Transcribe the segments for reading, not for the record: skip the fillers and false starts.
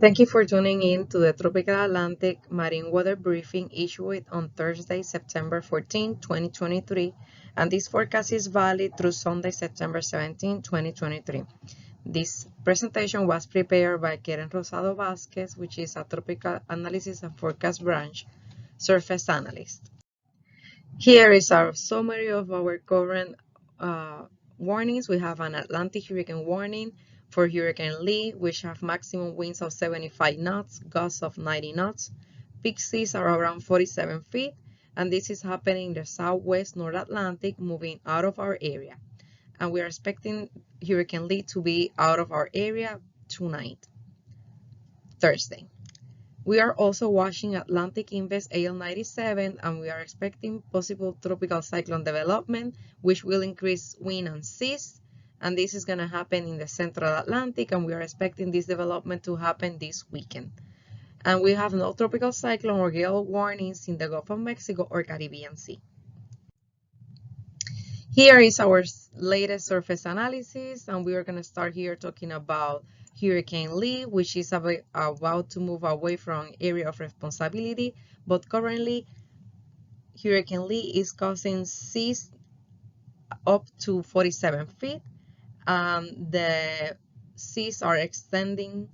Thank you for tuning in to the Tropical Atlantic Marine Weather Briefing issued on Thursday, September 14, 2023, and this forecast is valid through Sunday, September 17, 2023. This presentation was prepared by Keren Rosado Vasquez, which is a Tropical Analysis and Forecast Branch Surface Analyst. Here is our summary of our current warnings. We have an Atlantic hurricane warning for Hurricane Lee, which have maximum winds of 75 knots, gusts of 90 knots. Peak seas are around 47 feet, and this is happening in the southwest North Atlantic, moving out of our area. And we are expecting Hurricane Lee to be out of our area tonight, Thursday. We are also watching Atlantic Invest AL97, and we are expecting possible tropical cyclone development, which will increase wind and seas. And this is going to happen in the Central Atlantic, and we are expecting this development to happen this weekend. And we have no tropical cyclone or gale warnings in the Gulf of Mexico or Caribbean Sea. Here is our latest surface analysis, and we are going to start here talking about Hurricane Lee, which is about to move away from area of responsibility, but currently Hurricane Lee is causing seas up to 47 feet. The seas are extending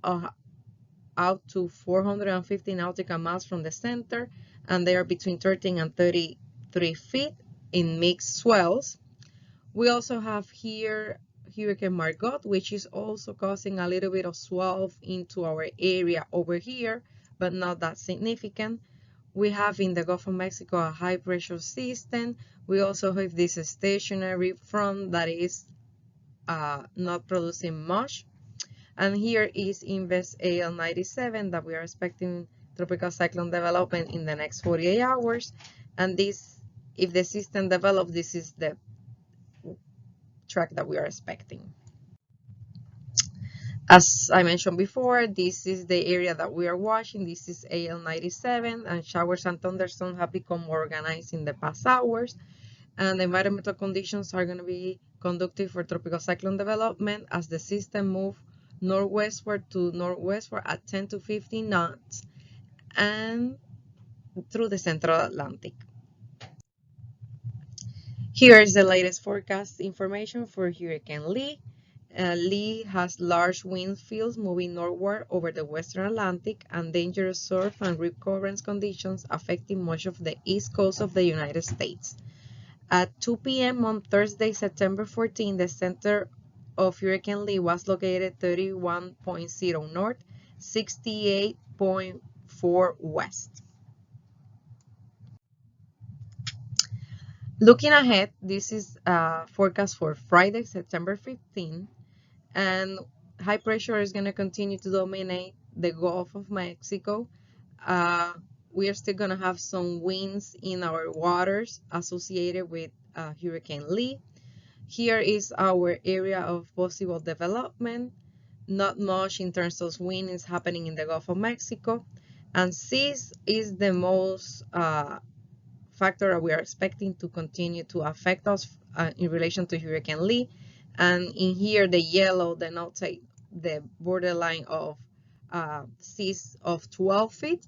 out to 450 nautical miles from the center, and they are between 13 and 33 feet in mixed swells. We also have here Hurricane Margot, which is also causing a little bit of swell into our area over here, but not that significant. We have in the Gulf of Mexico a high pressure system. We also have this stationary front that is not producing much. And here is Invest AL97 that we are expecting tropical cyclone development in the next 48 hours. And this, if the system develops, this is the track that we are expecting. As I mentioned before, this is the area that we are watching. This is AL97, and showers and thunderstorms have become more organized in the past hours. And the environmental conditions are going to be conducive for tropical cyclone development as the system moves northwestward to northwestward at 10 to 15 knots and through the Central Atlantic. Here is the latest forecast information for Hurricane Lee. Lee has large wind fields moving northward over the Western Atlantic and dangerous surf and rip currents conditions affecting much of the east coast of the United States. At 2 p.m. on Thursday, September 14, the center of Hurricane Lee was located 31.0 north, 68.4 west. Looking ahead, this is a forecast for Friday, September 15, and high pressure is going to continue to dominate the Gulf of Mexico. We are still going to have some winds in our waters associated with Hurricane Lee. Here is our area of possible development. Not much in terms of wind is happening in the Gulf of Mexico, and seas is the most factor that we are expecting to continue to affect us in relation to Hurricane Lee. And in here, the yellow denotes the borderline of seas of 12 feet.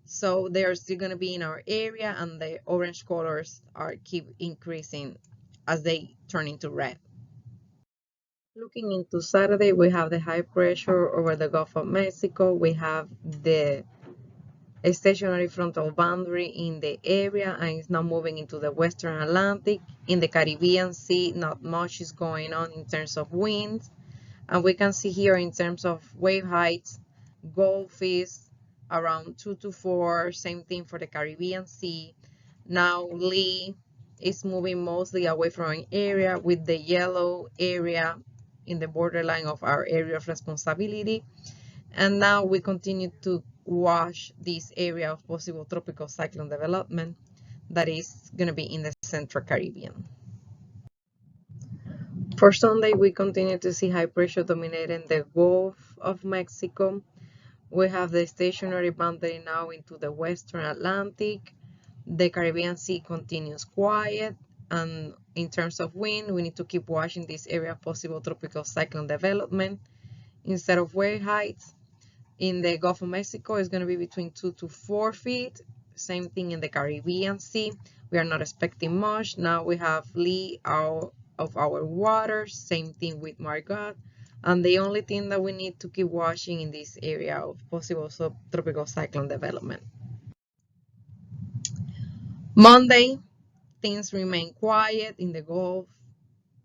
So they are still going to be in our area, and the orange colors keep increasing as they turn into red. Looking into Saturday, we have the high pressure over the Gulf of Mexico. We have the stationary frontal boundary in the area, and it's now moving into the Western Atlantic. In the Caribbean Sea, not much is going on in terms of winds. And we can see here in terms of wave heights, Gulf is around 2 to 4, same thing for the Caribbean Sea. Now Lee is moving mostly away from an area with the yellow area in the borderline of our area of responsibility. And now we continue to watch this area of possible tropical cyclone development that is going to be in the Central Caribbean. For Sunday, we continue to see high pressure dominating the Gulf of Mexico. We have the stationary boundary now into the Western Atlantic. The Caribbean Sea continues quiet, and in terms of wind, we need to keep watching this area of possible tropical cyclone development. Instead of wave heights, In the Gulf of Mexico, it's going to be between 2 to 4 feet. Same thing in the Caribbean Sea. We are not expecting much. Now we have Lee out of our water. Same thing with Margot. And the only thing that we need to keep watching in this area of possible subtropical cyclone development. Monday, things remain quiet in the Gulf,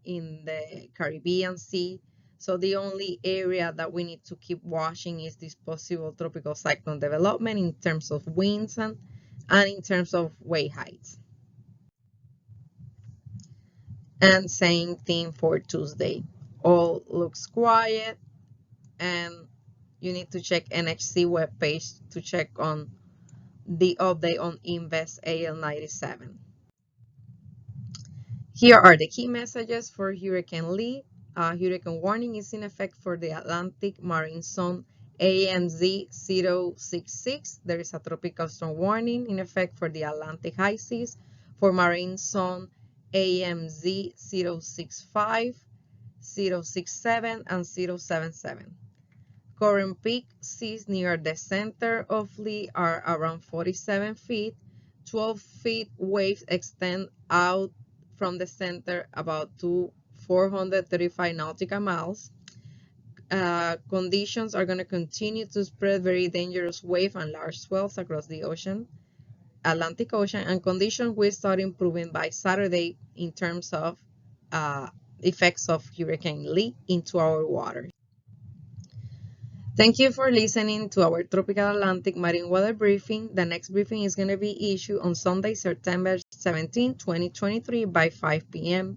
in the Caribbean Sea. So the only area that we need to keep watching is this possible tropical cyclone development in terms of winds and in terms of wave heights. And same thing for Tuesday. All looks quiet, and you need to check NHC webpage to check on the update on Invest AL97. Here are the key messages for Hurricane Lee. Hurricane warning is in effect for the Atlantic Marine Zone AMZ 066. There is a tropical storm warning in effect for the Atlantic high seas for Marine Zone AMZ 065, 067, and 077. Current peak seas near the center of Lee are around 47 feet. 12 feet waves extend out from the center about to 435 nautical miles. Conditions are going to continue to spread very dangerous wave and large swells across the ocean, Atlantic Ocean, and conditions will start improving by Saturday in terms of effects of Hurricane Lee into our waters. Thank you for listening to our Tropical Atlantic Marine Weather Briefing. The next briefing is going to be issued on Sunday, September 17, 2023 by 5 p.m.